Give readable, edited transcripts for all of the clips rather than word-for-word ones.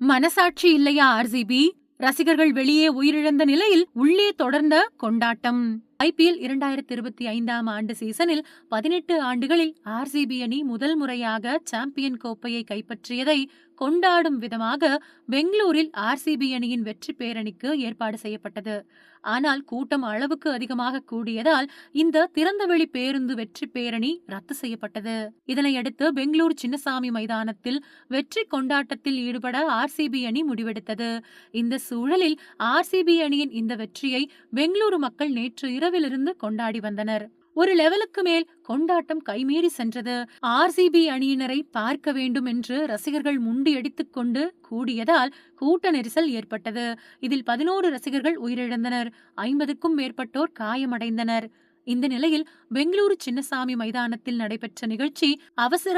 மனசாட்சி இல்லையா ஆர்சிபி? ரசிகர்கள் வெளியே உயிரிழந்த நிலையில் உள்ளே தொடர்ந்த கொண்டாட்டம். ஐபிஎல் 2025ஆம் ஆண்டு சீசனில் 18 ஆண்டுகளில் ஆர்சிபி அணி முதல் முறையாக சாம்பியன் கோப்பையை கைப்பற்றியதை கொண்டாடும் விதமாக பெங்களூரில் ஆர்சிபி அணியின் வெற்றி பேரணிக்கு ஏற்பாடு செய்யப்பட்டது. ஆனால் கூட்டம் அளவுக்கு அதிகமாக கூடியதால் இந்த திறந்தவெளி பேருந்து வெற்றி பேரணி ரத்து செய்யப்பட்டது. இதனையடுத்து பெங்களூரு சின்னசாமி மைதானத்தில் வெற்றி கொண்டாட்டத்தில் ஈடுபட ஆர்சிபி அணி முடிவெடுத்தது. இந்த சூழலில் ஆர்சிபி அணியின் இந்த வெற்றியை பெங்களூரு மக்கள் நேற்று இரவிலிருந்து கொண்டாடி வந்தனர். ஒரு லெவலுக்கு மேல் கொண்டாட்டம் கைமீறி சென்றது. ஆர்சிபி அணியினரை பார்க்க வேண்டும் என்று ரசிகர்கள் முண்டியடித்துக் கொண்டு கூடியதால் கூட்ட நெரிசல் ஏற்பட்டது. இதில் 11 ரசிகர்கள் உயிரிழந்தனர். 50க்கும் மேற்பட்டோர் காயமடைந்தனர். இந்த நிலையில் பெங்களூரு சின்னசாமி மைதானத்தில் நடைபெற்ற நிகழ்ச்சி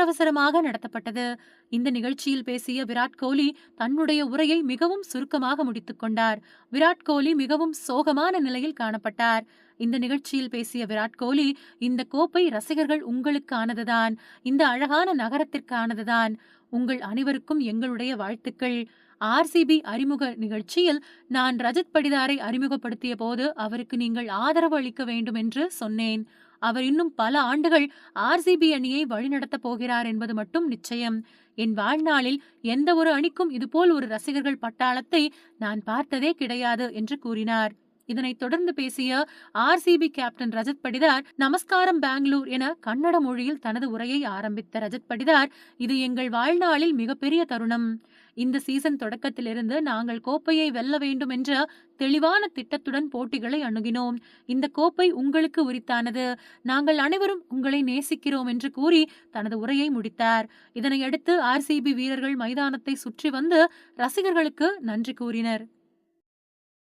அவசரமாக நடத்தப்பட்டது. இந்த நிகழ்ச்சியில் பேசிய விராட் கோலி தன்னுடைய உரையை மிகவும் சுருக்கமாக முடித்துக் கொண்டார். விராட் கோலி மிகவும் சோகமான நிலையில் காணப்பட்டார். இந்த நிகழ்ச்சியில் பேசிய விராட் கோலி, இந்த கோப்பை ரசிகர்கள் உங்களுக்கானதுதான், இந்த அழகான நகரத்திற்கானதுதான். உங்கள் அனைவருக்கும் எங்களுடைய வாழ்த்துக்கள். ஆர்சிபி அறிமுக நிகழ்ச்சியில் நான் ரஜத் படிதாரை அறிமுகப்படுத்திய போது அவருக்கு நீங்கள் ஆதரவு அளிக்க வேண்டும் என்று சொன்னேன். அவர் இன்னும் பல ஆண்டுகள் ஆர்சிபி அணியை வழிநடத்தப் போகிறார் என்பது மட்டும் நிச்சயம். என் வாழ்நாளில் எந்த ஒரு அணிக்கும் இதுபோல் ஒரு ரசிகர்கள் பட்டாளத்தை நான் பார்த்ததே கிடையாது என்று கூறினார். இதனைத் தொடர்ந்து பேசிய ஆர்சிபி கேப்டன் ரஜத் படிதார், நமஸ்காரம் பெங்களூர் என கன்னட மொழியில் தனது உரையை ஆரம்பித்த ரஜத் படிதார், இது எங்கள் வாழ்நாளில் மிகப்பெரிய தருணம். இந்த சீசன் தொடக்கத்திலிருந்து நாங்கள் கோப்பையை வெல்ல வேண்டும் என்ற தெளிவான திட்டத்துடன் போட்டிகளை அணுகினோம். இந்த கோப்பை உங்களுக்கு உரித்தானது. நாங்கள் அனைவரும் உங்களை நேசிக்கிறோம் என்று கூறி தனது உரையை முடித்தார். இதனையடுத்து ஆர்சிபி வீரர்கள் மைதானத்தை சுற்றி வந்து ரசிகர்களுக்கு நன்றி கூறினர்.